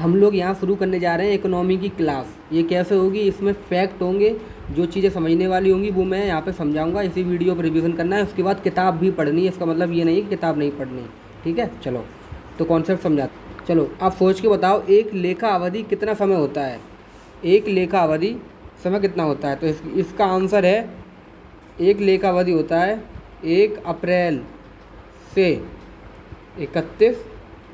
हम लोग यहाँ शुरू करने जा रहे हैं इकोनॉमी की क्लास। ये कैसे होगी, इसमें फैक्ट होंगे, जो चीज़ें समझने वाली होंगी वो मैं यहाँ पे समझाऊंगा। इसी वीडियो पर रिवीजन करना है, उसके बाद किताब भी पढ़नी है। इसका मतलब ये नहीं है कि किताब नहीं पढ़नी, ठीक है। चलो तो कॉन्सेप्ट समझाते। चलो आप सोच के बताओ, एक लेखा अवधि कितना समय होता है? एक लेखा अवधि समय कितना होता है? तो इसका आंसर है, एक लेखा अवधि होता है 1 अप्रैल से 31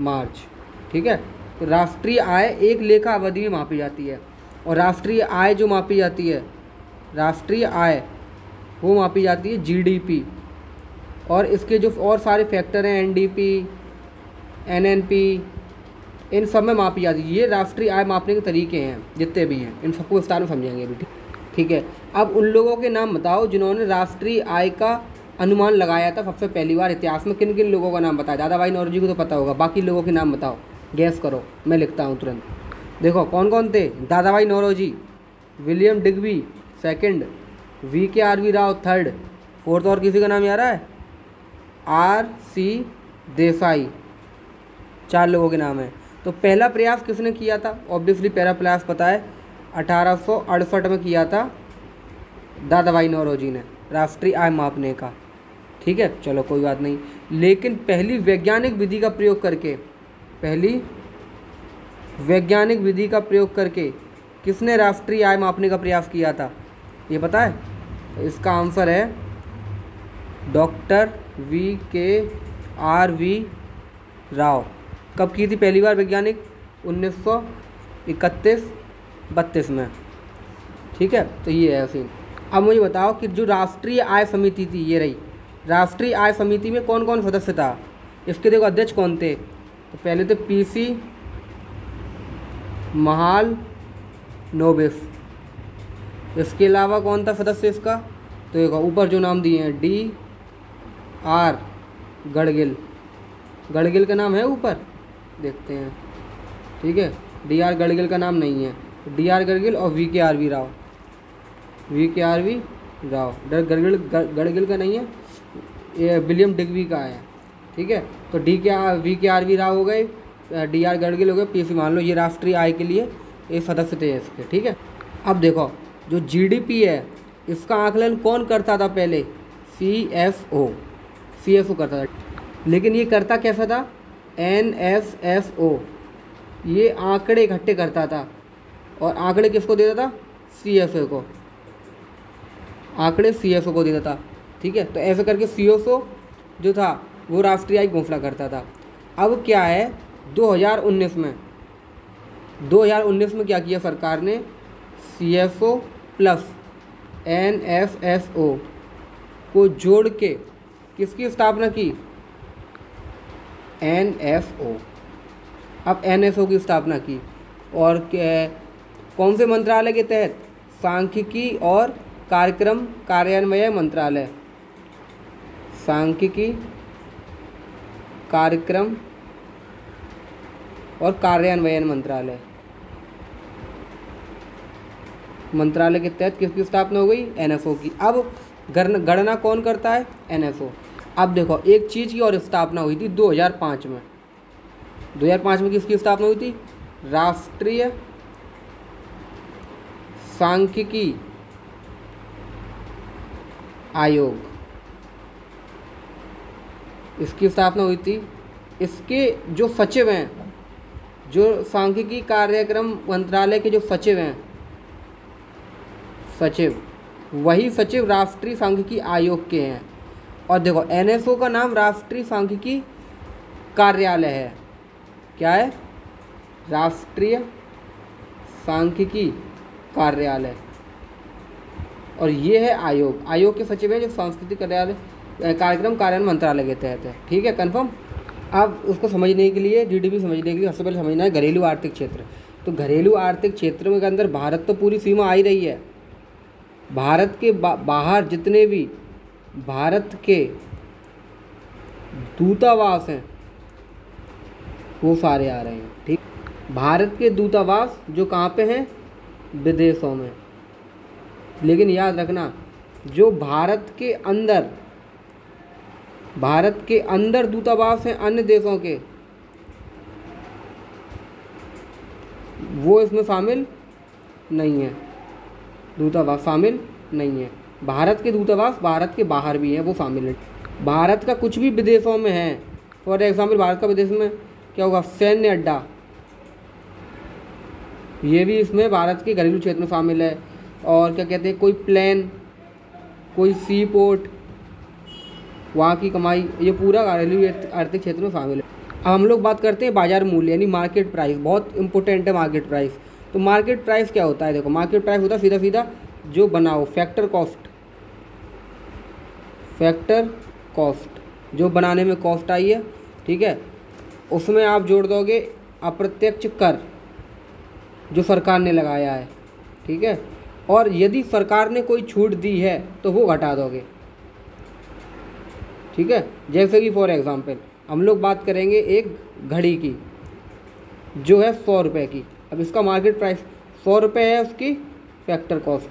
मार्च, ठीक है। तो राष्ट्रीय आय एक लेखा अवधि में मापी जाती है, और राष्ट्रीय आय जो मापी जाती है, राष्ट्रीय आय वो मापी जाती है जीडीपी। और इसके जो और सारे फैक्टर हैं, एनडीपी, एनएनपी, इन सब में मापी जाती है। ये राष्ट्रीय आय मापने के तरीके हैं जितने भी हैं, इन सबको विस्तार में समझेंगे अभी, ठीक है। अब उन लोगों के नाम बताओ जिन्होंने राष्ट्रीय आय का अनुमान लगाया था सबसे पहली बार इतिहास में। किन किन लोगों का नाम बताया? दादा भाई नौरोजी को तो पता होगा, बाकी लोगों के नाम बताओ, गैस करो, मैं लिखता हूँ तुरंत। देखो कौन कौन थे। Dadabhai Naoroji, William Digby second, VKRV Rao third, fourth और किसी का नाम याद है? RC देसाई। 4 लोगों के नाम हैं। तो पहला प्रयास किसने किया था? ऑब्वियसली पहला प्रयास पता है, 1868 में किया था दादा भाई नौरोजी ने, राष्ट्रीय आय मापने का, ठीक है। चलो कोई बात नहीं। लेकिन पहली वैज्ञानिक विधि का प्रयोग करके, पहली वैज्ञानिक विधि का प्रयोग करके किसने राष्ट्रीय आय मापने का प्रयास किया था, ये पता है? इसका आंसर है डॉक्टर VKRV राव। कब की थी पहली बार वैज्ञानिक? 1931-32 में, ठीक है। तो ये है सीन। अब मुझे बताओ कि जो राष्ट्रीय आय समिति थी, ये रही राष्ट्रीय आय समिति में कौन कौन सदस्य था? इसके देखो अध्यक्ष कौन थे। तो पहले थे PC महालनोबिस। इसके अलावा कौन था सदस्य इसका? तो देखो ऊपर जो नाम दिए हैं, DR गड़गिल। गड़गिल का नाम है ऊपर, देखते हैं, ठीक है। DR गड़गिल का नाम नहीं है, DR गड़गिल और VKRV राव। VKRV राव, गड़गिल का नहीं है, ये विलियम डिग्बी का है, ठीक है। तो VKRV राव हो गए, DR गड़गिल हो गए, PC मान लो। ये राष्ट्रीय आय के लिए ये सदस्य थे इसके, ठीक है। अब देखो जो GDP है, इसका आकलन कौन करता था पहले? CFO करता था। लेकिन ये करता कैसा था? NSFO। ये आंकड़े इकट्ठे करता था, और आंकड़े किसको देता था? CFO को। आंकड़े CFO को देता था, ठीक है। तो ऐसे करके CFO जो था वो राष्ट्रीय आय घोषणा करता था। अब क्या है, 2019 में क्या किया सरकार ने? CFO प्लस NSFO को जोड़ के किसकी स्थापना की? NFO। अब NFO की स्थापना की, और कौन से मंत्रालय के तहत? सांख्यिकी और कार्यक्रम कार्यान्वयन मंत्रालय। सांख्यिकी, कार्यक्रम और कार्यान्वयन मंत्रालय के तहत किसकी स्थापना हो गई? NFO की। अब गणना कौन करता है? NFO। अब देखो एक चीज़ की और स्थापना हुई थी 2005 में। 2005 में किसकी स्थापना हुई थी? राष्ट्रीय सांख्यिकी आयोग, इसकी स्थापना हुई थी। इसके जो सचिव हैं, जो सांख्यिकी कार्यक्रम मंत्रालय के जो सचिव हैं, वही सचिव राष्ट्रीय सांख्यिकी आयोग के हैं। और देखो NFO का नाम राष्ट्रीय सांख्यिकी कार्यालय है। क्या है? राष्ट्रीय सांख्यिकी कार्यालय। और ये है आयोग के सचिव हैं जो सांस्कृतिक कार्यक्रम कार्यान्वयन मंत्रालय के तहत है, ठीक है, कंफर्म। अब उसको समझने के लिए, GDP समझने के लिए सबसे पहले समझना है घरेलू आर्थिक क्षेत्र। तो घरेलू आर्थिक क्षेत्र के अंदर भारत तो पूरी सीमा आ ही रही है। भारत के बाहर जितने भी भारत के दूतावास हैं वो सारे आ रहे हैं, ठीक। भारत के दूतावास जो कहाँ पे हैं? विदेशों में। लेकिन याद रखना, जो भारत के अंदर दूतावास हैं अन्य देशों के, वो इसमें शामिल नहीं है, दूतावास शामिल नहीं है। भारत के दूतावास भारत के बाहर भी हैं, वो शामिल है। भारत का कुछ भी विदेशों में है, फॉर एग्जाम्पल भारत का विदेश में क्या होगा, सैन्य अड्डा, ये भी इसमें भारत के घरेलू क्षेत्र में शामिल है। और क्या कहते हैं, कोई प्लेन, कोई सी पोर्ट, वहाँ की कमाई, ये पूरा घरेलू आर्थिक क्षेत्र में शामिल है। अब हम लोग बात करते हैं बाजार मूल्य यानी मार्केट प्राइस, बहुत इंपॉर्टेंट है मार्केट प्राइस। तो मार्केट प्राइस क्या होता है, देखो मार्केट प्राइस होता है सीधा सीधा जो बनाओ फैक्टर कॉस्ट, फैक्टर कॉस्ट जो बनाने में कॉस्ट आई है, ठीक है, उसमें आप जोड़ दोगे अप्रत्यक्ष कर जो सरकार ने लगाया है, ठीक है, और यदि सरकार ने कोई छूट दी है तो वो घटा दोगे, ठीक है। जैसे कि फॉर एग्जांपल हम लोग बात करेंगे एक घड़ी की जो है 100 रुपये की। अब इसका मार्केट प्राइस 100 रुपये है, उसकी फैक्टर कॉस्ट,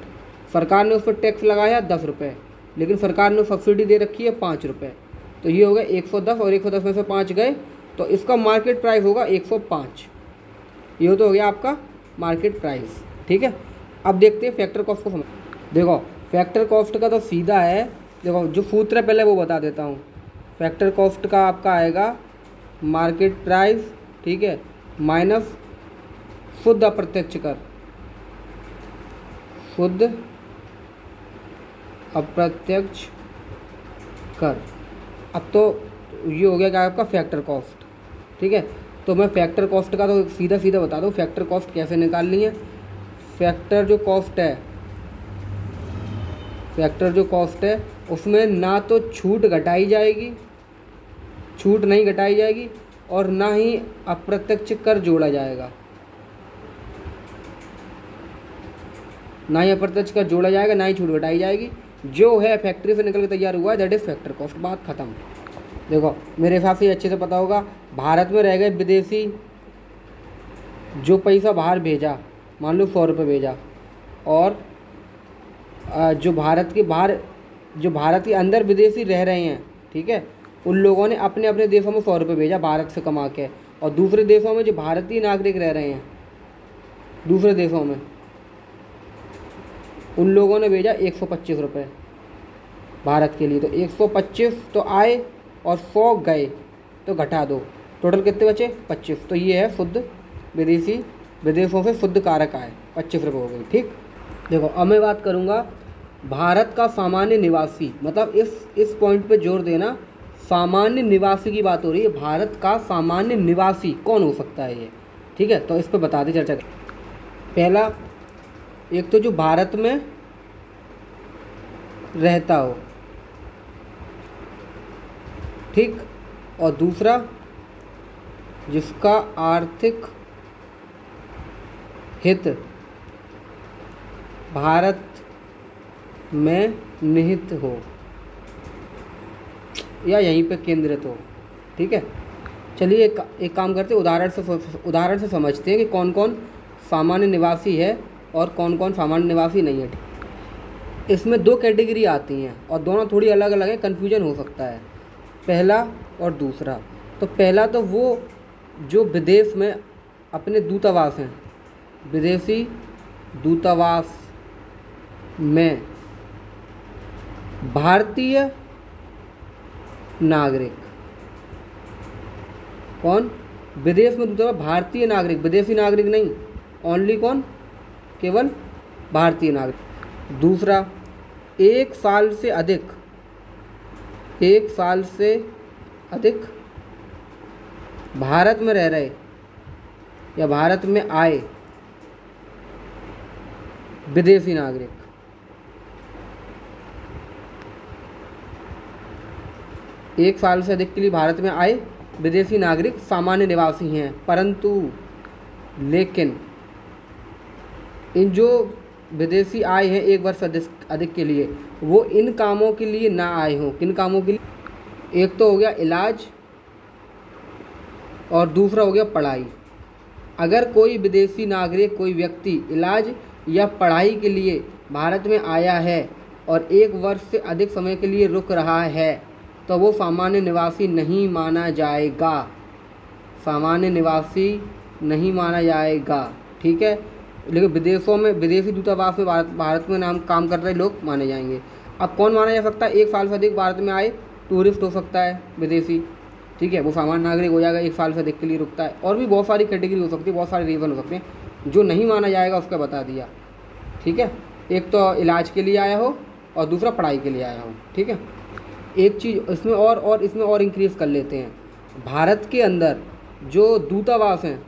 सरकार ने उस पर टैक्स लगाया 10 रुपये, लेकिन सरकार ने सब्सिडी दे रखी है 5 रुपये, तो ये हो गया 110 और 110 में से 5 गए, तो इसका मार्केट प्राइस होगा 105। ये तो हो गया आपका मार्केट प्राइस, ठीक है। अब देखते हैं फैक्टर कॉस्ट को समझ। देखो फैक्टर कॉस्ट का तो सीधा है, देखो जो सूत्र है पहले वो बता देता हूँ। फैक्टर कॉस्ट का आपका आएगा मार्केट प्राइस, ठीक है, माइनस शुद्ध अप्रत्यक्ष कर, शुद्ध अप्रत्यक्ष कर। अब तो ये हो गया क्या आपका फैक्टर कॉस्ट, ठीक है। तो मैं फैक्टर कॉस्ट का तो सीधा सीधा बता दूँ फैक्टर कॉस्ट कैसे निकालनी है। फैक्टर जो कॉस्ट है, फैक्टर जो कॉस्ट है उसमें ना तो छूट घटाई जाएगी, छूट नहीं घटाई जाएगी, और ना ही अप्रत्यक्ष कर जोड़ा जाएगा, ना ही अप्रत्यक्ष कर जोड़ा जाएगा, ना ही छूट घटाई जाएगी। जो है फैक्ट्री से निकल के तैयार हुआ है दैट इज़ फैक्टर कॉस्ट, बात खत्म। देखो मेरे हिसाब से अच्छे से पता होगा, भारत में रह गए विदेशी, जो पैसा बाहर भेजा, मान लो 100 रुपये भेजा, और जो भारत के बाहर, जो भारत के अंदर विदेशी रह रहे हैं, ठीक है, उन लोगों ने अपने अपने देशों में 100 रुपये भेजा भारत से कमा के, और दूसरे देशों में जो भारतीय नागरिक रह रहे हैं दूसरे देशों में, उन लोगों ने भेजा 125 रुपये भारत के लिए। तो 125 तो आए और 100 गए, तो घटा दो, टोटल कितने बचे 25। तो ये है शुद्ध विदेशी, विदेशों से शुद्ध कारक आए 25 रुपये हो गई, ठीक। देखो अब मैं बात करूँगा भारत का सामान्य निवासी, मतलब इस पॉइंट पे जोर देना, सामान्य निवासी की बात हो रही है। भारत का सामान्य निवासी कौन हो सकता है ये, ठीक है, तो इस पर बता दें चर्चा। पहला, एक तो जो भारत में रहता हो, ठीक, और दूसरा जिसका आर्थिक हित भारत में निहित हो या यहीं पे केंद्रित हो, ठीक है। चलिए एक काम करते हैं, उदाहरण से समझते हैं कि कौन कौन सामान्य निवासी है और कौन कौन सामान्य निवासी नहीं है। इसमें 2 कैटेगरी आती हैं और दोनों थोड़ी अलग अलग है, कन्फ्यूजन हो सकता है, पहला और दूसरा। तो पहला तो वो जो विदेश में अपने दूतावास हैं, विदेशी दूतावास में भारतीय नागरिक, कौन, विदेश में दूतावास भारतीय नागरिक, विदेशी नागरिक नहीं, ओनली कौन, केवल भारतीय नागरिक। दूसरा, 1 साल से अधिक, 1 साल से अधिक भारत में रह रहे या भारत में आए विदेशी नागरिक। एक साल से अधिक के लिए भारत में आए विदेशी नागरिक सामान्य निवासी हैं, परंतु लेकिन इन जो विदेशी आए हैं 1 वर्ष अधिक के लिए, वो इन कामों के लिए ना आए हों। किन कामों के लिए? एक तो हो गया इलाज और दूसरा हो गया पढ़ाई। अगर कोई विदेशी नागरिक, कोई व्यक्ति इलाज या पढ़ाई के लिए भारत में आया है और 1 वर्ष से अधिक समय के लिए रुक रहा है, तो वो सामान्य निवासी नहीं माना जाएगा, सामान्य निवासी नहीं माना जाएगा, ठीक है। लेकिन विदेशों में, विदेशी दूतावास में भारत में नाम काम कर रहे लोग माने जाएंगे। अब कौन माना जा सकता है? 1 साल से अधिक भारत में आए टूरिस्ट हो सकता है विदेशी, ठीक है, वो सामान्य नागरिक हो जाएगा, 1 साल से अधिक के लिए रुकता है। और भी बहुत सारी कैटेगरी हो सकती है, बहुत सारे रीज़न हो सकते हैं। जो नहीं माना जाएगा उसका बता दिया, ठीक है। एक तो इलाज के लिए आया हो और दूसरा पढ़ाई के लिए आया हो, ठीक है। एक चीज़ इसमें और इसमें और इंक्रीज़ कर लेते हैं। भारत के अंदर जो दूतावास हैं,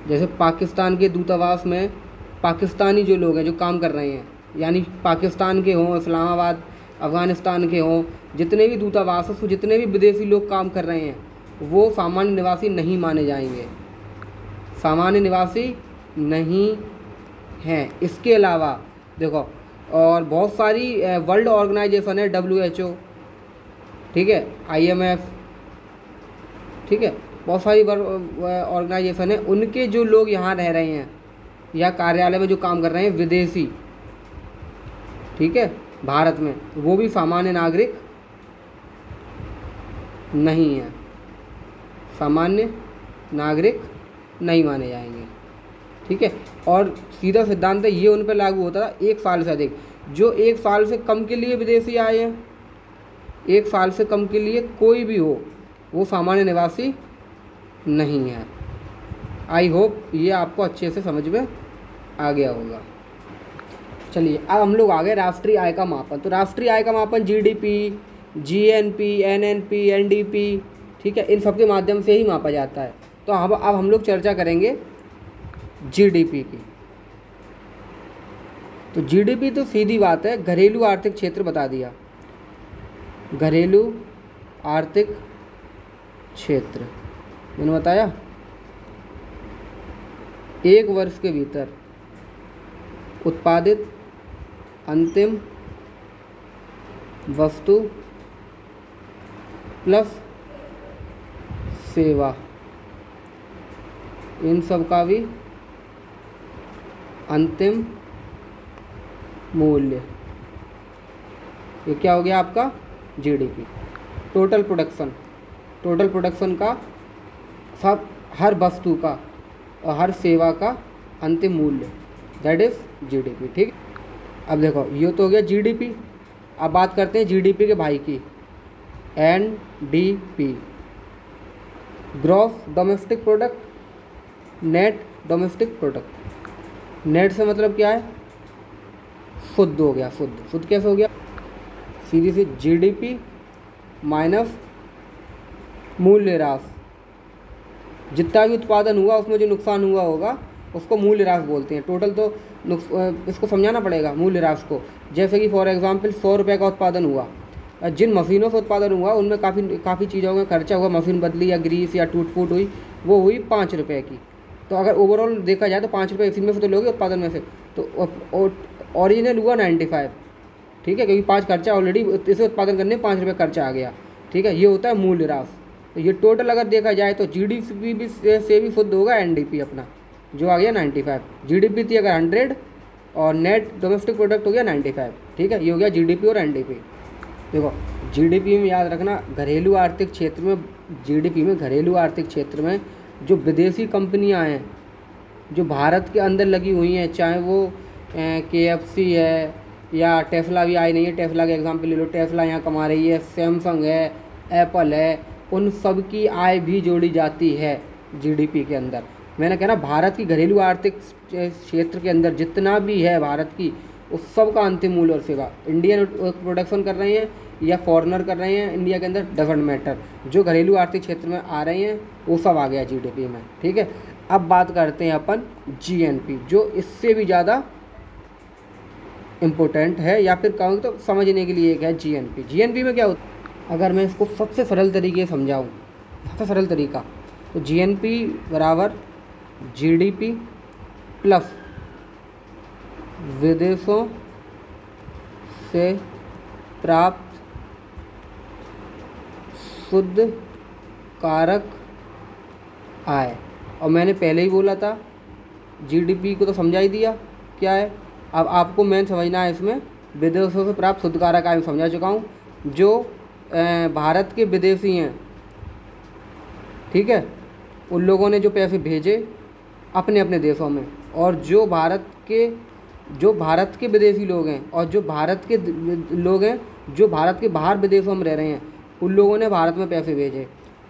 जैसे पाकिस्तान के दूतावास में पाकिस्तानी जो लोग हैं जो काम कर रहे हैं, यानी पाकिस्तान के हों, इस्लामाबाद, अफ़गानिस्तान के हों, जितने भी दूतावास हैं उसमें जितने भी विदेशी लोग काम कर रहे हैं वो सामान्य निवासी नहीं माने जाएंगे, सामान्य निवासी नहीं हैं। इसके अलावा देखो और बहुत सारी वर्ल्ड ऑर्गेनाइजेशन है, WHO, ठीक है, IMF, ठीक है, बहुत सारी ऑर्गेनाइजेशन है, उनके जो लोग यहाँ रह रहे हैं या कार्यालय में जो काम कर रहे हैं विदेशी, ठीक है, भारत में, वो भी सामान्य नागरिक नहीं है, सामान्य नागरिक नहीं माने जाएंगे, ठीक है। और सीधा सिद्धांत ये उन पर लागू होता था 1 साल से अधिक। जो 1 साल से कम के लिए विदेशी आए हैं, 1 साल से कम के लिए कोई भी हो, वो सामान्य निवासी नहीं है। आई होप ये आपको अच्छे से समझ में आ गया होगा। चलिए अब हम लोग आ गए राष्ट्रीय आय का मापन। तो राष्ट्रीय आय का मापन GDP, GNP, NNP, NDP, ठीक है, इन सब के माध्यम से ही मापा जाता है। तो अब हम लोग चर्चा करेंगे GDP की। तो GDP तो सीधी बात है, घरेलू आर्थिक क्षेत्र बता दिया, घरेलू आर्थिक क्षेत्र मैंने बताया। 1 वर्ष के भीतर उत्पादित अंतिम वस्तु प्लस सेवा, इन सब का भी अंतिम मूल्य, ये क्या हो गया आपका GDP। टोटल प्रोडक्शन का सब, हर वस्तु का और हर सेवा का अंतिम मूल्य, दैट इज़ GDP, ठीक। अब देखो ये तो हो गया GDP। अब बात करते हैं GDP के भाई की, NDP, gross domestic product, net domestic product. Net से मतलब क्या है? शुद्ध हो गया, शुद्ध कैसे हो गया? सीधी सी GDP माइनस मूल्यह्रास, जितना भी उत्पादन हुआ उसमें जो नुकसान हुआ होगा उसको मूल्यह्रास बोलते हैं। टोटल तो इसको समझाना पड़ेगा मूल्यह्रास को। जैसे कि फॉर एग्जांपल 100 रुपये का उत्पादन हुआ, जिन मशीनों से उत्पादन हुआ उनमें काफ़ी चीज़ों का खर्चा हुआ, मशीन बदली या ग्रीस या टूट फूट हुई, वो हुई 5 रुपये की। तो अगर ओवरऑल देखा जाए तो 5 रुपये इसी में से तो लोगे उत्पादन में से, तो ओरिजिनल हुआ 95, ठीक है, क्योंकि 5 खर्चा ऑलरेडी इसे उत्पादन करने में 5 रुपये खर्चा आ गया, ठीक है। ये होता है मूल्यह्रास। तो ये टोटल अगर देखा जाए तो GDP भी से भी शुद्ध होगा NDP अपना, जो आ गया 95। GDP थी अगर 100 और नेट डोमेस्टिक प्रोडक्ट हो गया 95, ठीक है। ये हो गया GDP और NDP। देखो GDP में याद रखना, घरेलू आर्थिक क्षेत्र में, GDP में घरेलू आर्थिक क्षेत्र में जो विदेशी कंपनियां हैं जो भारत के अंदर लगी हुई हैं, चाहे वो KFC है या टेस्ला भी आई नहीं है, टेस्ला का एग्जांपल ले लो, टेस्ला यहाँ कमा रही है, सैमसंग है, एप्पल है, उन सब की आय भी जोड़ी जाती है GDP के अंदर। मैंने कहा ना, भारत की घरेलू आर्थिक क्षेत्र के अंदर जितना भी है भारत की, उस सब का अंतिम मूल्य और सेवा, इंडियन प्रोडक्शन कर रहे हैं या फॉरेनर कर रहे हैं इंडिया के अंदर, डजेंट मैटर, जो घरेलू आर्थिक क्षेत्र में आ रहे हैं वो सब आ गया GDP में, ठीक है। अब बात करते हैं अपन GNP, जो इससे भी ज़्यादा इम्पोर्टेंट है, या फिर कहूँ तो समझने के लिए एक है GNP में क्या होता है? अगर मैं इसको सबसे सरल तरीके से समझाऊँ, सबसे सरल तरीका, तो GNP बराबर GDP प्लस विदेशों से प्राप्त शुद्ध कारक आय। और मैंने पहले ही बोला था GDP को तो समझा ही दिया क्या है। अब आपको मेन समझना है इसमें विदेशों से प्राप्त शुद्ध कारक आय, समझा चुका हूँ। जो भारत के विदेशी हैं, ठीक है, उन लोगों ने जो पैसे भेजे अपने अपने देशों में। और जो भारत के विदेशी लोग हैं और जो भारत के लोग हैं जो भारत के बाहर विदेशों में रह रहे हैं, उन लोगों ने भारत में पैसे भेजे,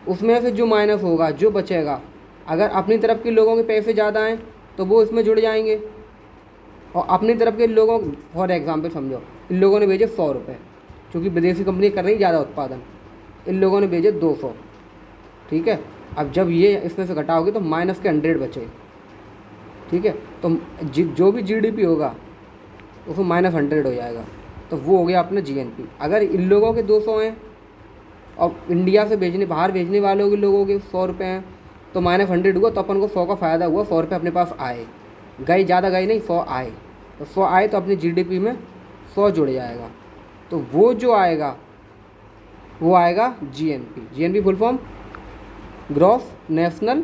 उसमें से जो माइनस होगा, जो बचेगा, अगर अपनी तरफ के लोगों के पैसे ज़्यादा हैं तो वो इसमें जुड़ जाएंगे। और अपनी तरफ के लोगों, फॉर एग्जांपल समझो, इन लोगों ने भेजे 100 रुपये, क्योंकि विदेशी कंपनी कर रही ज़्यादा उत्पादन, इन लोगों ने भेजे 200, ठीक है। अब जब ये इसमें से घटाओगे तो माइनस के 100 बचे, ठीक है। तो जो भी जीडीपी होगा उसमें -100 हो जाएगा, तो वो हो गया अपना जीएनपी। अगर इन लोगों के 200 हैं और इंडिया से बाहर भेजने वालों के लोगों के 100 रुपये हैं, तो -100 हुआ, तो अपन को 100 का फ़ायदा हुआ, 100 रुपये अपने पास आए, गए ज़्यादा गए नहीं, 100 आए। तो 100 आए तो अपनी जीडीपी में 100 जुड़ जाएगा, तो वो जो आएगा वो आएगा GNP. GNP full form gross national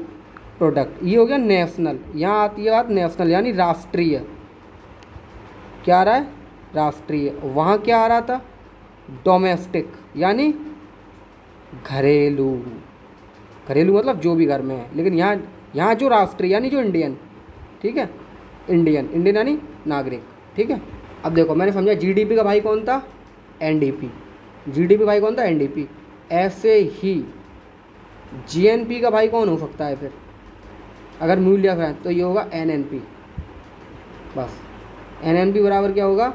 product. ये हो गया नेशनल। यहाँ आती है बात नेशनल यानी राष्ट्रीय। क्या आ रहा है? राष्ट्रीय। वहाँ क्या आ रहा था? डोमेस्टिक यानी घरेलू। घरेलू मतलब जो भी घर में है, लेकिन यहाँ जो राष्ट्रीय यानी जो इंडियन, ठीक है, इंडियन यानी नागरिक, ठीक है। अब देखो मैंने समझा जीडीपी का भाई कौन था? एनडीपी। जीडीपी भाई कौन था? एनडीपी। ऐसे ही जीएनपी का भाई कौन हो सकता है फिर अगर मूल्य है तो ये होगा एनएनपी। बस एनएनपी बराबर क्या होगा?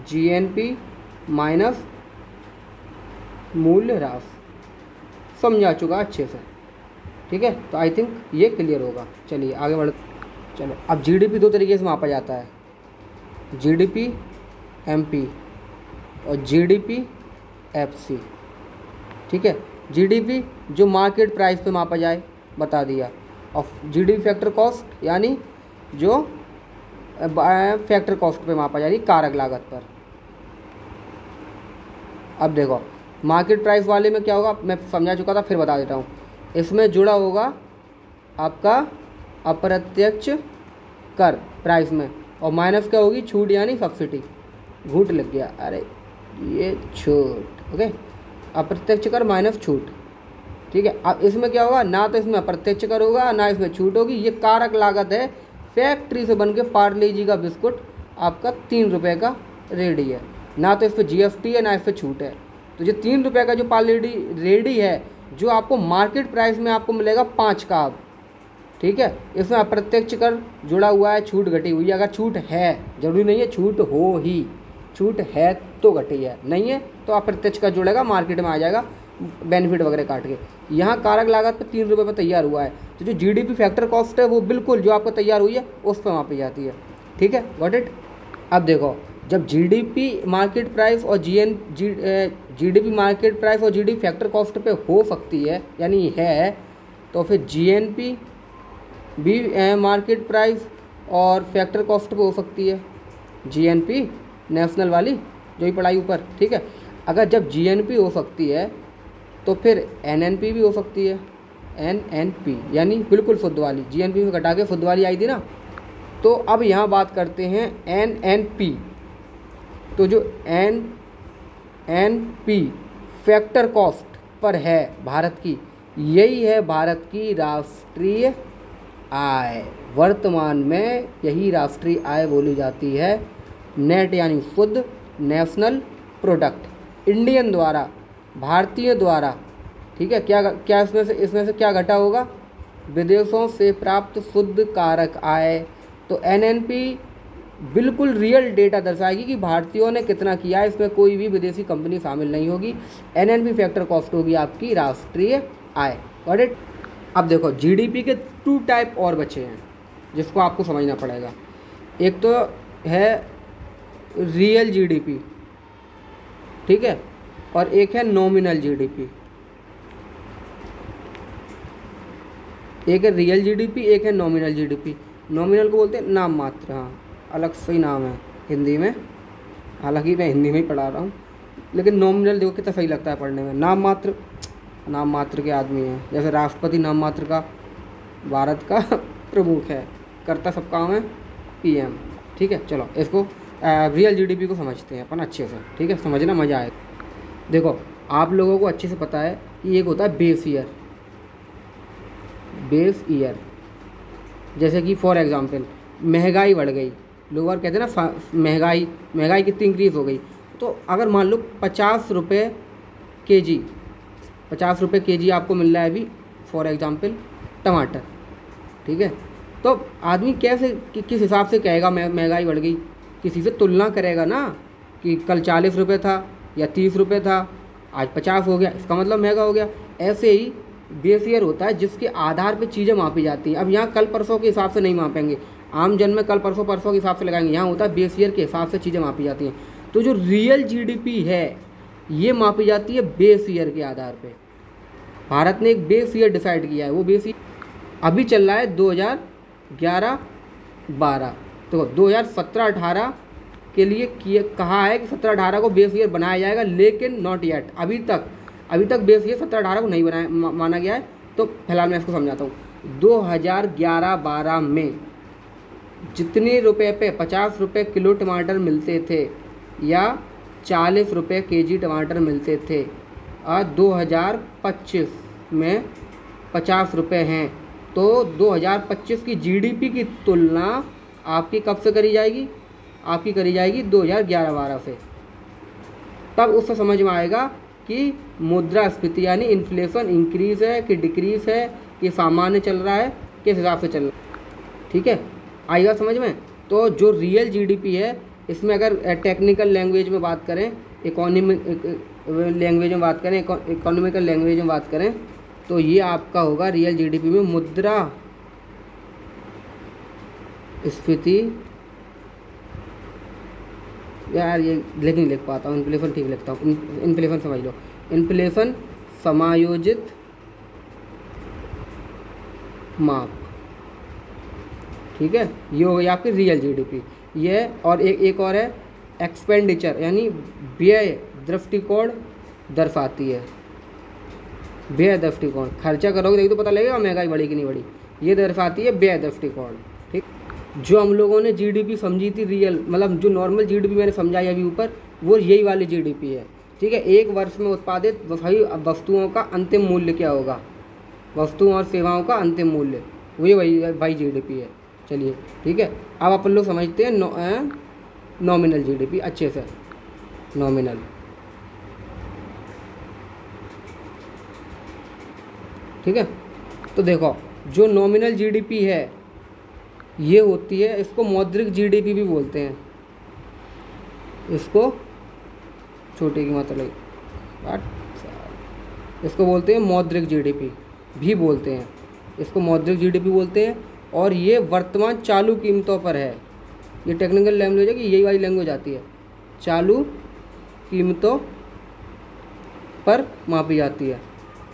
जीएनपी माइनस मूल्य ह्रास। समझा चुका अच्छे से, ठीक है। तो आई थिंक ये क्लियर होगा। चलिए आगे बढ़। चलो अब जीडीपी 2 तरीके से मापा जाता है, जीडीपी एमपी और जीडीपी एफसी, ठीक है। जीडीपी जो मार्केट प्राइस पे मापा जाए, बता दिया। और जीडीपी फैक्टर कॉस्ट यानी जो फैक्टर कॉस्ट पे मापा जाए, कारक लागत पर। अब देखो मार्केट प्राइस वाले में क्या होगा, मैं समझा चुका था, फिर बता देता हूँ। इसमें जुड़ा होगा आपका अप्रत्यक्ष कर प्राइस में, और माइनस क्या होगी? छूट यानी सब्सिडी। घूट लग गया, अरे ये छूट, ओके। अप्रत्यक्ष कर माइनस छूट, ठीक है। अब इसमें क्या होगा? ना तो इसमें अप्रत्यक्ष कर होगा, ना इसमें छूट होगी। ये कारक लागत है। फैक्ट्री से बन के पार्ले जी का बिस्कुट आपका 3 रुपये का रेडी है, ना तो इस पर जीएसटी है, ना इस पर छूट है। तो जो 3 रुपये का जो पार्ले रेडी है, जो आपको मार्केट प्राइस में आपको मिलेगा 5 का अब, ठीक है। इसमें अप्रत्यक्ष कर जुड़ा हुआ है, छूट घटी हुई है। अगर छूट है, जरूरी नहीं है छूट हो ही, छूट है तो घटी है, नहीं है तो अप्रत्यक्ष कर जुड़ेगा, मार्केट में आ जाएगा बेनिफिट वगैरह काट के। यहाँ कारक लागत पर 3 रुपये पर तैयार हुआ है, तो जो जीडीपी फैक्टर कॉस्ट है वो बिल्कुल जो आपको तैयार हुई है उस पर मापी जाती है, ठीक है। Got it. अब देखो जब जीडीपी मार्केट प्राइस और जीडीपी मार्केट प्राइस और जीडीपी फैक्टर कॉस्ट पे हो सकती है यानी है, तो फिर जीएनपी भी मार्केट प्राइस और फैक्टर कॉस्ट पे हो सकती है। जीएनपी नेशनल वाली जो ही पढ़ाई ऊपर, ठीक है। अगर जब जीएनपी हो सकती है तो फिर एनएनपी भी हो सकती है। एनएनपी यानी बिल्कुल शुद्ध वाली, जीएनपी में घटा के शुद्ध वाली आई थी ना। तो अब यहाँ बात करते हैं एनएनपी। तो जो एनएनपी फैक्टर कॉस्ट पर है भारत की, यही है भारत की राष्ट्रीय आय। वर्तमान में यही राष्ट्रीय आय बोली जाती है। नेट यानी शुद्ध, नेशनल प्रोडक्ट, इंडियन द्वारा, भारतीय द्वारा, ठीक है। क्या इसमें से क्या घटा होगा? विदेशों से प्राप्त शुद्ध कारक आय। तो एनएनपी बिल्कुल रियल डेटा दर्शाएगी कि भारतीयों ने कितना किया है, इसमें कोई भी विदेशी कंपनी शामिल नहीं होगी। एनएनपी फैक्टर कॉस्ट होगी आपकी राष्ट्रीय आय। Got it. अब देखो जीडीपी के 2 टाइप और बचे हैं जिसको आपको समझना पड़ेगा। एक तो है रियल जीडीपी, ठीक है, और एक है नॉमिनल जीडीपी। एक है रियल जीडीपी, एक है नॉमिनल जीडीपी। नॉमिनल को बोलते हैं नाम मात्र, हाँ अलग सही नाम है हिंदी में, हालांकि मैं हिंदी में ही पढ़ा रहा हूँ, लेकिन नॉमिनल देखो कितना सही लगता है पढ़ने में। नाम मात्र के आदमी हैं, जैसे राष्ट्रपति नाम मात्र का भारत का प्रमुख है, करता सब काम है पीएम, ठीक है। चलो इसको रियल जीडीपी को समझते हैं अपन अच्छे से, ठीक है, समझना मज़ा आए। देखो आप लोगों को अच्छे से पता है कि एक होता है बेस ईयर, जैसे कि फॉर एग्ज़ाम्पल महंगाई बढ़ गई, लोग और कहते हैं ना महंगाई कितनी इंक्रीज़ हो गई। तो अगर मान लो 50 रुपये केजी, 50 रुपये केजी आपको मिल रहा है अभी फॉर एग्ज़ाम्पल टमाटर, ठीक है। तो आदमी कैसे किस हिसाब से कहेगा महंगाई बढ़ गई, किसी से तुलना करेगा ना कि कल 40 रुपये था या 30 रुपये था, आज 50 हो गया, इसका मतलब महंगा हो गया। ऐसे ही बेस ईयर होता है जिसके आधार पे चीज़ें मापी जाती हैं। अब यहाँ कल परसों के हिसाब से नहीं मापेंगे, आम जन में कल परसों के हिसाब से लगाएंगे, यहाँ होता है बेस ईयर के हिसाब से चीज़ें मापी जाती हैं। तो जो रियल जीडीपी है ये मापी जाती है बेस ईयर के आधार पे। भारत ने एक बेस ईयर डिसाइड किया है, वो बेस ईयर अभी चल रहा है 2011-12। तो 2017-18 के लिए कहा है कि 17-18 को बेस ईयर बनाया जाएगा, लेकिन नॉट येट, अभी तक बेस ईयर 17-18 को नहीं बनाया माना गया है। तो फिलहाल मैं इसको समझाता हूँ। 2011-12 में जितने रुपए पे 50 रुपये किलो टमाटर मिलते थे या 40 रुपये केजी टमाटर मिलते थे, आज 2025 में 50 रुपये हैं। तो 2025 की जीडीपी की तुलना आपकी कब से करी जाएगी? आपकी करी जाएगी 2011-12 से। तब उससे समझ में आएगा कि मुद्रास्फीति यानी इन्फ्लेशन इंक्रीज़ है कि डिक्रीज़ है, कि सामान्य चल रहा है, किस हिसाब से चल रहा है, ठीक है। आएगा समझ में। तो जो रियल जीडीपी है इसमें अगर टेक्निकल लैंग्वेज में बात करें, इकोनॉमिकल लैंग्वेज में बात करें तो ये आपका होगा रियल जीडीपी में मुद्रास्फीति, यार ये लेकिन लिख पाता हूँ, इन्फ्लेशन ठीक लिखता हूँ, इन्फ्लेशन समझ लो, इन्फ्लेशन समायोजित माप, ठीक है। ये हो गई आपकी रियल जीडीपी। ये और एक और है एक्सपेंडिचर, यानी व्यय दृष्टिकोण दर्शाती है। व्यय दृष्टिकोण, खर्चा करोगे देखो तो पता लगेगा महंगाई बढ़ी कि नहीं बढ़ी, ये दर्शाती है व्यय दृष्टिकोण, ठीक। जो हम लोगों ने जीडीपी समझी थी रियल, मतलब जो नॉर्मल जीडीपी मैंने समझाई अभी ऊपर, वो यही वाली जीडीपी है, ठीक है। एक वर्ष में उत्पादित वस्तुओं का अंतिम मूल्य क्या होगा, वस्तुओं और सेवाओं का अंतिम मूल्य, वही जीडीपी है। चलिए ठीक है। अब अपन लोग समझते हैं नॉमिनल जीडीपी अच्छे से। नॉमिनल, ठीक है। तो देखो जो नॉमिनल जीडीपी है ये होती है, इसको मौद्रिक जीडीपी भी बोलते हैं, इसको छोटे की मात्रा लगी, इसको बोलते हैं मौद्रिक जीडीपी भी बोलते हैं, इसको मौद्रिक जीडीपी बोलते हैं। और ये वर्तमान चालू कीमतों पर है, ये टेक्निकल लैंग्वेज है कि यही वाली लैंग्वेज आती है, चालू कीमतों पर मापी जाती है,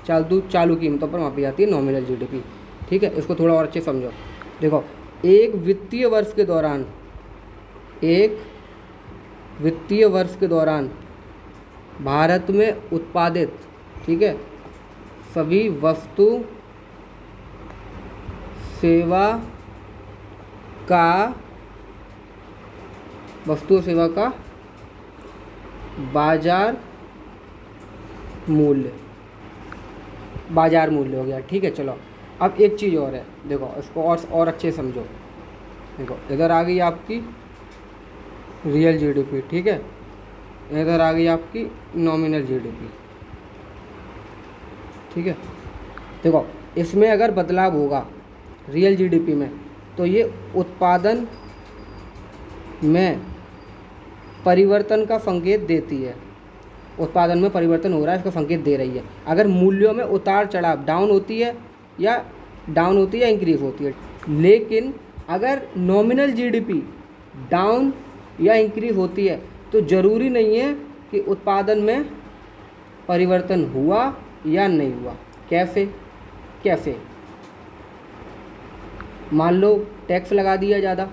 चालू कीमतों पर मापी जाती है नॉमिनल जीडीपी, ठीक है। इसको थोड़ा और अच्छे समझो। देखो एक वित्तीय वर्ष के दौरान भारत में उत्पादित, ठीक है, सभी वस्तु सेवा का बाजार मूल्य हो गया, ठीक है। चलो अब एक चीज़ और है, देखो इसको और अच्छे समझो। देखो इधर आ गई आपकी रियल जीडीपी, ठीक है, इधर आ गई आपकी नॉमिनल जीडीपी, ठीक है। देखो इसमें अगर बदलाव होगा रियल जीडीपी में तो ये उत्पादन में परिवर्तन का संकेत देती है, उत्पादन में परिवर्तन हो रहा है इसका संकेत दे रही है। अगर मूल्यों में उतार चढ़ाव डाउन होती है या इंक्रीज होती है। लेकिन अगर नॉमिनल जीडीपी डाउन या इंक्रीज होती है तो ज़रूरी नहीं है कि उत्पादन में परिवर्तन हुआ या नहीं हुआ। कैसे मान लो टैक्स लगा दिया ज़्यादा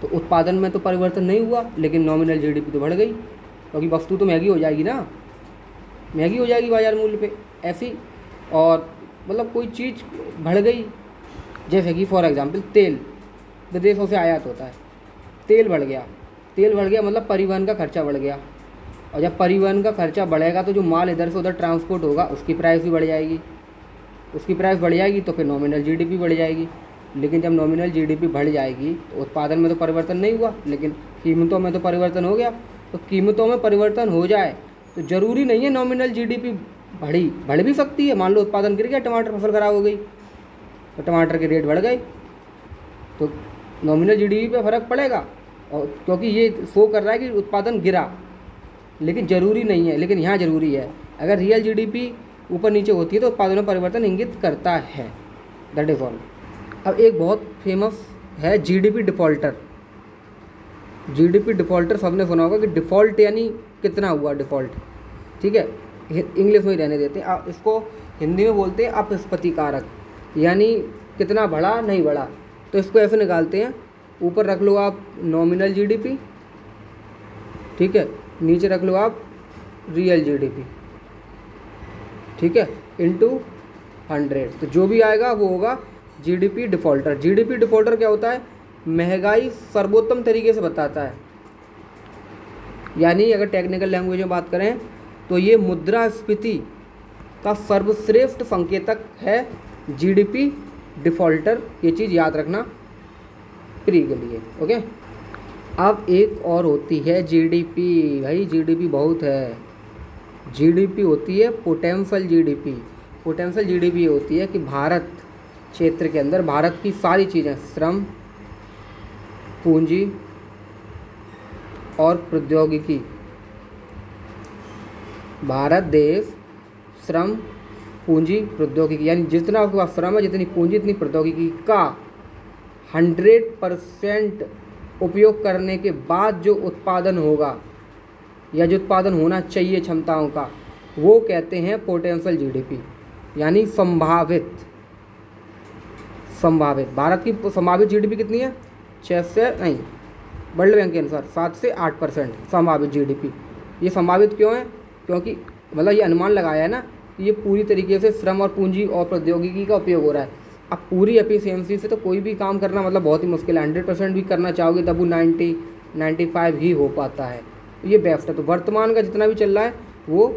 तो उत्पादन में तो परिवर्तन नहीं हुआ, लेकिन नॉमिनल जीडीपी तो बढ़ गई, क्योंकि वस्तु तो महंगी हो जाएगी ना, महंगी हो जाएगी बाजार मूल्य पे ऐसी। और मतलब कोई चीज़ बढ़ गई, जैसे कि फॉर एग्जांपल तेल विदेशों से आयात होता है, तेल बढ़ गया मतलब परिवहन का खर्चा बढ़ गया, और जब परिवहन का खर्चा बढ़ेगा तो जो माल इधर से उधर ट्रांसपोर्ट होगा उसकी प्राइस भी बढ़ जाएगी, तो फिर नॉमिनल जीडीपी बढ़ जाएगी। लेकिन जब नॉमिनल जीडीपी बढ़ जाएगी तो उत्पादन में तो परिवर्तन नहीं हुआ, लेकिन कीमतों में तो परिवर्तन हो गया। तो कीमतों में परिवर्तन हो जाए तो ज़रूरी नहीं है नॉमिनल जीडीपी बढ़ भी सकती है। मान लो उत्पादन गिर गया, टमाटर फसल खराब हो गई तो टमाटर के रेट बढ़ गए, तो नॉमिनल जीडीपी पे फ़र्क पड़ेगा, और क्योंकि ये शो कर रहा है कि उत्पादन गिरा, लेकिन ज़रूरी नहीं है। लेकिन यहाँ ज़रूरी है, अगर रियल जीडीपी ऊपर नीचे होती है तो उत्पादन में परिवर्तन इंगित करता है। That is all. अब एक बहुत फेमस है जीडीपी डिफ़ॉल्टर। जीडीपी डिफ़ॉल्टर सबने सुना होगा कि डिफ़ॉल्ट यानी कितना हुआ डिफ़ॉल्ट, ठीक है, इंग्लिश में ही रहने देते हैं। आप इसको हिंदी में बोलते हैं अपस्फीति कारक, यानी कितना बढ़ा नहीं बढ़ा। तो इसको ऐसे निकालते हैं, ऊपर रख लो आप नॉमिनल जीडीपी, ठीक है, नीचे रख लो आप रियल जीडीपी, ठीक है, इनटू 100। तो जो भी आएगा वो होगा जीडीपी डिफ़ॉल्टर। जीडीपी डिफ़ॉल्टर क्या होता है? महंगाई सर्वोत्तम तरीके से बताता है। यानी अगर टेक्निकल लैंग्वेज में बात करें तो ये मुद्रास्फीति का सर्वश्रेष्ठ संकेतक है जीडीपी डिफ़ॉल्टर। ये चीज़ याद रखना प्री के लिए, ओके। अब एक और होती है जीडीपी। भाई जीडीपी बहुत है। जीडीपी होती है पोटेंशियल जीडीपी। पोटेंशियल जीडीपी होती है कि भारत क्षेत्र के अंदर भारत की सारी चीज़ें, श्रम, पूंजी और प्रौद्योगिकी, भारत देश श्रम, पूंजी, प्रौद्योगिकी, यानी जितना आपके पास श्रम है, जितनी पूंजी, इतनी प्रौद्योगिकी का 100% उपयोग करने के बाद जो उत्पादन होगा या जो उत्पादन होना चाहिए क्षमताओं का, वो कहते हैं पोटेंशियल जीडीपी, यानी संभावित। भारत की संभावित जीडीपी कितनी है? 6 से नहीं, वर्ल्ड बैंक के अनुसार 7 से 8% संभावित जीडीपी। ये संभावित क्यों है? क्योंकि मतलब ये अनुमान लगाया है ना कि ये पूरी तरीके से श्रम और पूंजी और प्रौद्योगिकी का उपयोग हो रहा है। अब पूरी एफिशिएंसी से तो कोई भी काम करना मतलब बहुत ही मुश्किल है। 100% भी करना चाहोगे तब वो 90-95 ही हो पाता है। ये बेस्ट है। तो वर्तमान का जितना भी चल रहा है वो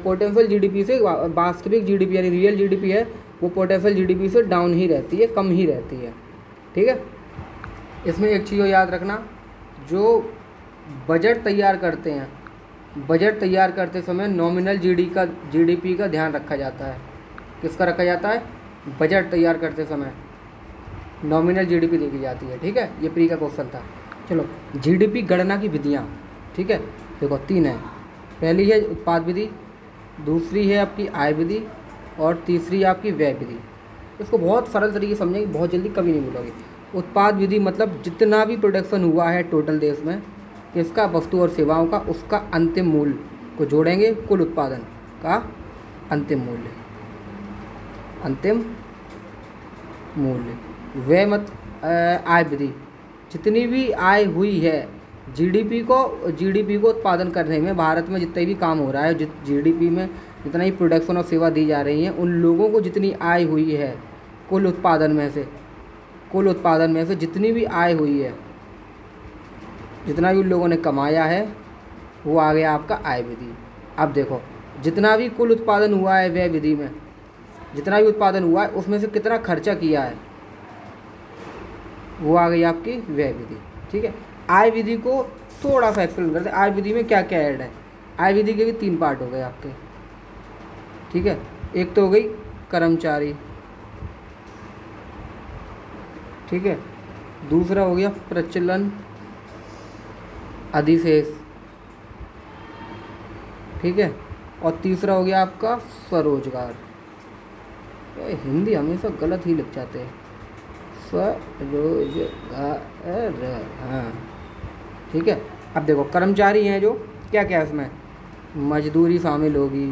पोटेंशियल जीडीपी से, वास्तविक जीडीपी यानी रियल जीडीपी है वो पोटेंशियल जीडीपी से डाउन ही रहती है, कम ही रहती है, ठीक है। इसमें एक चीज़ याद रखना, जो बजट तैयार करते हैं, बजट तैयार करते समय नॉमिनल जीडीपी का ध्यान रखा जाता है। किसका रखा जाता है? बजट तैयार करते समय नॉमिनल जीडीपी देखी जाती है, ठीक है। ये प्री का क्वेश्चन था। चलो, जीडीपी गणना की विधियाँ, ठीक है, देखो 3 है। पहली है उत्पाद विधि, दूसरी है आपकी आय विधि, और तीसरी आपकी व्यय विधि। इसको बहुत सरल तरीके से समझेंगे, बहुत जल्दी कभी नहीं भूलोगे। उत्पाद विधि मतलब जितना भी प्रोडक्शन हुआ है टोटल देश में, किसका? वस्तु और सेवाओं का, उसका अंतिम मूल्य को जोड़ेंगे कुल उत्पादन का अंतिम मूल्य, अंतिम मूल्य। व्यय मत आय विधि, जितनी भी आय हुई है जीडीपी को उत्पादन करने में, भारत में जितने भी काम हो रहा है, जीडीपी में जितना ही प्रोडक्शन और सेवा दी जा रही हैं, उन लोगों को जितनी आय हुई है कुल उत्पादन में से जितनी भी आय हुई है, जितना भी उन लोगों ने कमाया है, वो आ गया आपका आय विधि। अब देखो, जितना भी कुल उत्पादन हुआ है व्यय विधि में, जितना भी उत्पादन हुआ है उसमें से कितना खर्चा किया है, वो आ गई आपकी व्यय विधि, ठीक है। आय विधि को थोड़ा सा एक्सप्लेन करते हैं। आय विधि में क्या क्या ऐड है? आय विधि के भी 3 पार्ट हो गए आपके, ठीक है। एक तो हो गई कर्मचारी, ठीक है, दूसरा हो गया प्रचलन अधिशेष, ठीक है, और तीसरा हो गया आपका स्वरोजगार। हिंदी हमेशा गलत ही लिख जाते हैं, स्वरोजगार, हाँ, ठीक है। अब देखो कर्मचारी हैं जो, क्या क्या इसमें? मजदूरी शामिल होगी,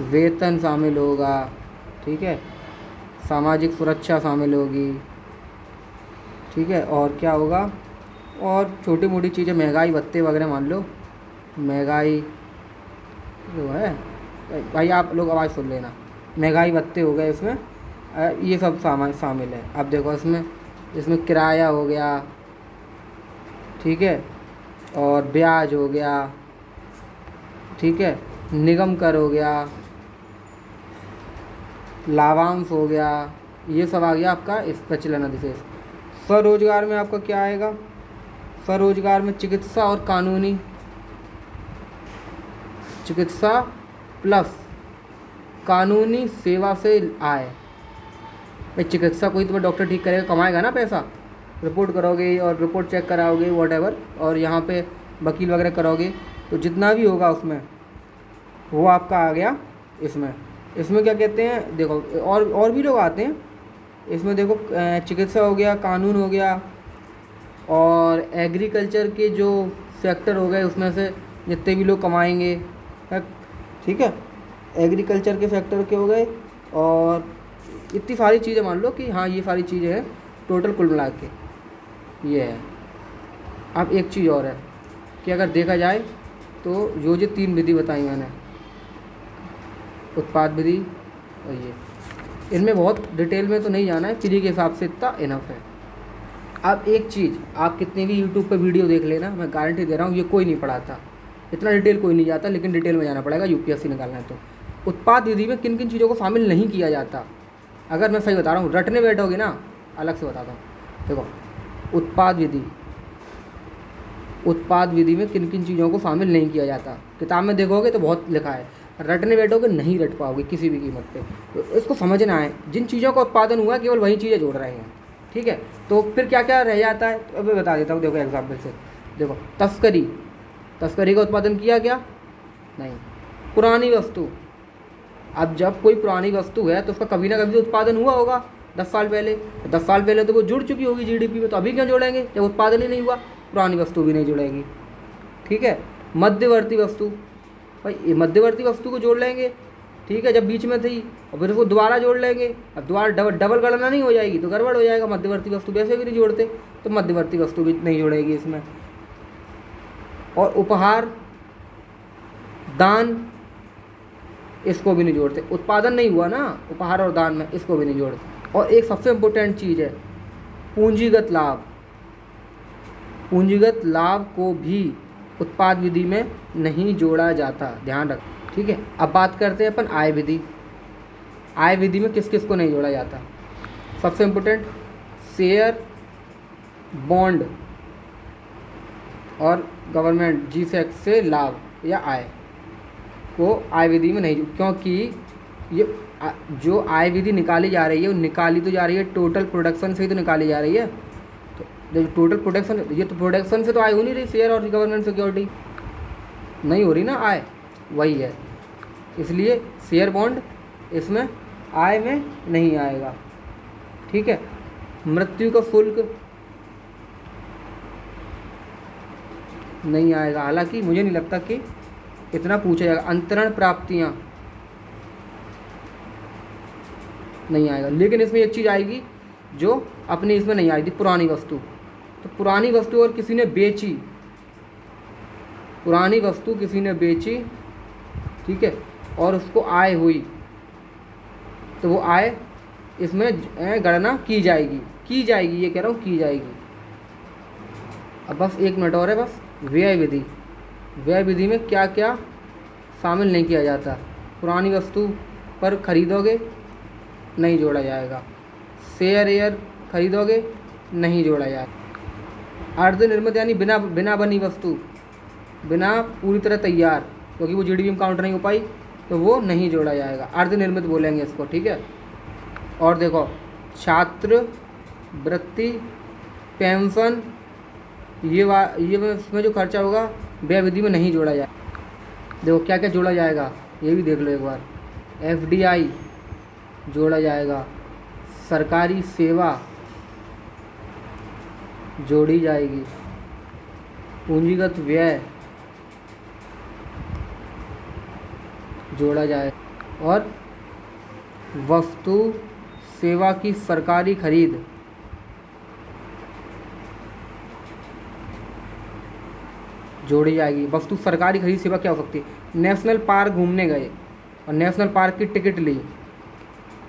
वेतन शामिल होगा, ठीक है, सामाजिक सुरक्षा शामिल होगी, ठीक है, और क्या होगा? और छोटी मोटी चीज़ें, महंगाई भत्ते वगैरह, मान लो महंगाई जो है, भाई आप लोग आवाज़ सुन लेना, महंगाई भत्ते हो गए इसमें, ये सब सामान शामिल है। अब देखो इसमें किराया हो गया, ठीक है, और ब्याज हो गया, ठीक है, निगम कर हो गया, लाभांश हो गया, ये सब आ गया आपका इस प्रचलन अधिशेष। स्वरोजगार में आपका क्या आएगा? स्वरोजगार में चिकित्सा और कानूनी, चिकित्सा प्लस कानूनी सेवा से आय। भाई चिकित्सा कोई तुम्हें डॉक्टर ठीक करेगा, कमाएगा ना पैसा, रिपोर्ट करोगे और रिपोर्ट चेक कराओगे वॉट और यहाँ पे वकील वगैरह करोगे, तो जितना भी होगा उसमें वो आपका आ गया इसमें। इसमें क्या कहते हैं देखो, और भी लोग आते हैं इसमें। देखो चिकित्सा हो गया, कानून हो गया, और एग्रीकल्चर के जो सेक्टर हो गए उसमें से जितने भी लोग कमाएंगे, ठीक है, एग्रीकल्चर के सेक्टर के हो गए, और इतनी सारी चीज़ें मान लो कि हाँ ये सारी चीज़ें हैं टोटल कुल मिला के ये है। अब एक चीज़ और है कि अगर देखा जाए तो जो 3 विधि बताई मैंने, उत्पाद विधि और ये, इनमें बहुत डिटेल में तो नहीं जाना है, फ्री के हिसाब से इतना इनफ है। अब एक चीज़, आप कितनी भी यूट्यूब पे वीडियो देख लेना, मैं गारंटी दे रहा हूँ ये कोई नहीं पढ़ाता, इतना डिटेल कोई नहीं जाता, लेकिन डिटेल में जाना पड़ेगा यूपीएससी निकालना है तो। उत्पाद विधि में किन किन चीज़ों को शामिल नहीं किया जाता, अगर मैं सही बता रहा हूँ, रटने बैठोगे ना, अलग से बताता हूँ। देखो उत्पाद विधि में किन किन चीज़ों को शामिल नहीं किया जाता, किताब में देखोगे तो बहुत लिखा है, रटने बैठोगे नहीं रट पाओगे किसी भी कीमत पे। तो इसको समझना है, जिन चीज़ों का उत्पादन हुआ केवल वही चीज़ें जोड़ रहे हैं, ठीक है। तो फिर क्या क्या रह जाता है, तो अभी बता देता हूँ। देखो एग्जाम्पल से, देखो तस्करी का उत्पादन किया क्या? नहीं। पुरानी वस्तु, अब जब कोई पुरानी वस्तु है तो उसका कभी ना कभी तो उत्पादन हुआ होगा 10 साल पहले, 10 साल पहले तो वो जुड़ चुकी होगी जीडीपी में, तो अभी क्यों जोड़ेंगे जब उत्पादन ही नहीं हुआ? पुरानी वस्तु भी नहीं जुड़ेगी, ठीक है। मध्यवर्ती वस्तु, भाई मध्यवर्ती वस्तु को जोड़ लेंगे, ठीक है, जब बीच में थी, और फिर उसको दोबारा जोड़ लेंगे, अब दोबारा डबल गणना नहीं हो जाएगी तो गड़बड़ हो जाएगा, मध्यवर्ती वस्तु वैसे भी नहीं जोड़ते, तो मध्यवर्ती वस्तु भी नहीं जोड़ेगी इसमें। और उपहार, दान, इसको भी नहीं जोड़ते, उत्पादन नहीं हुआ ना उपहार और दान में, इसको भी नहीं जोड़ते। और एक सबसे इम्पोर्टेंट चीज़ है पूंजीगत लाभ, पूंजीगत लाभ को भी उत्पाद विधि में नहीं जोड़ा जाता, ध्यान रख, ठीक है। अब बात करते हैं अपन आय विधि। आय विधि में किस किस को नहीं जोड़ा जाता? सबसे इम्पोर्टेंट शेयर, बॉन्ड और गवर्नमेंट जी-सेक्ट से लाभ या आय को आय विधि में नहीं, क्योंकि ये जो आय विधि निकाली जा रही है वो निकाली तो जा रही है टोटल प्रोडक्शन से ही तो निकाली जा रही है। तो टोटल प्रोडक्शन, ये तो प्रोडक्शन से तो आय हो नहीं रही, शेयर और गवर्नमेंट सिक्योरिटी नहीं हो रही ना आय, वही है, इसलिए शेयर बॉन्ड इसमें आय में नहीं आएगा, ठीक है। मृत्यु का शुल्क नहीं आएगा, हालांकि मुझे नहीं लगता कि इतना पूछा जाएगा। अंतरण प्राप्तियां नहीं आएगा, लेकिन इसमें एक चीज़ आएगी जो अपने इसमें नहीं आई थी, पुरानी वस्तु। तो पुरानी वस्तु और किसी ने बेची, पुरानी वस्तु किसी ने बेची, ठीक है, और उसको आय हुई, तो वो आय इसमें गणना की जाएगी, ये कह रहा हूँ की जाएगी। अब बस 1 मिनट और है बस। व्यय विधि, व्यय विधि में क्या क्या शामिल नहीं किया जाता? पुरानी वस्तु पर खरीदोगे नहीं जोड़ा जाएगा, शेयर एयर खरीदोगे नहीं जोड़ा जाएगा, अर्धनिर्मित यानी बिना बनी वस्तु, बिना पूरी तरह तैयार, क्योंकि वो जीडीपी में काउंट नहीं हो पाई तो वो नहीं जोड़ा जाएगा, अर्धनिर्मित बोलेंगे इसको, ठीक है। और देखो छात्र वृत्ति, पेंशन, ये इसमें जो खर्चा होगा व्यय विधि में नहीं जोड़ा जाए। देखो क्या क्या जोड़ा जाएगा ये भी देख लो एक बार। एफडीआई जोड़ा जाएगा, सरकारी सेवा जोड़ी जाएगी, पूंजीगत व्यय जोड़ा जाए, और वस्तु सेवा की सरकारी खरीद जोड़ी जाएगी। वस्तु सरकारी खरीद सेवा क्या हो सकती है? नेशनल पार्क घूमने गए और नेशनल पार्क की टिकट ली,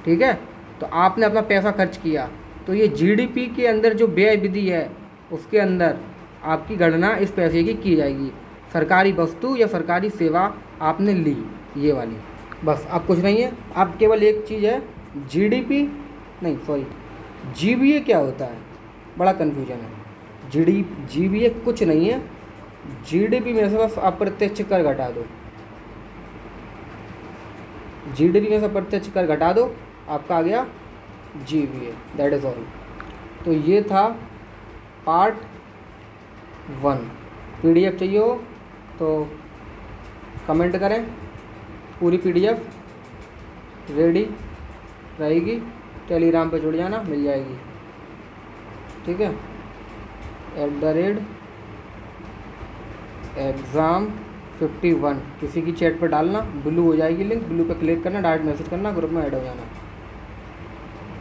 ठीक है, तो आपने अपना पैसा खर्च किया, तो ये जीडीपी के अंदर जो व्यय विधि है उसके अंदर आपकी गणना इस पैसे की जाएगी। सरकारी वस्तु या सरकारी सेवा आपने ली, ये वाली, बस अब कुछ नहीं है। अब केवल एक चीज़ है, जीडीपी नहीं सॉरी, जीबीए क्या होता है, बड़ा कन्फ्यूजन है। जीबीए कुछ नहीं है, जीडीपी में से बस अप्रत्यक्ष कर घटा दो, जीडीपी में से अप्रत्यक्ष कर घटा दो, आपका आ गया जीबीए, दैट इज़ ऑल। तो ये था पार्ट 1। पीडीएफ चाहिए हो तो कमेंट करें, पूरी पीडीएफ रेडी रहेगी, टेलीग्राम पे जुड़ जाना, मिल जाएगी, ठीक है। @exam51 किसी की चैट पर डालना, ब्लू हो जाएगी लिंक, ब्लू पे क्लिक करना, डायरेक्ट मैसेज करना, ग्रुप में ऐड हो जाना,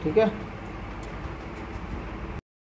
ठीक है।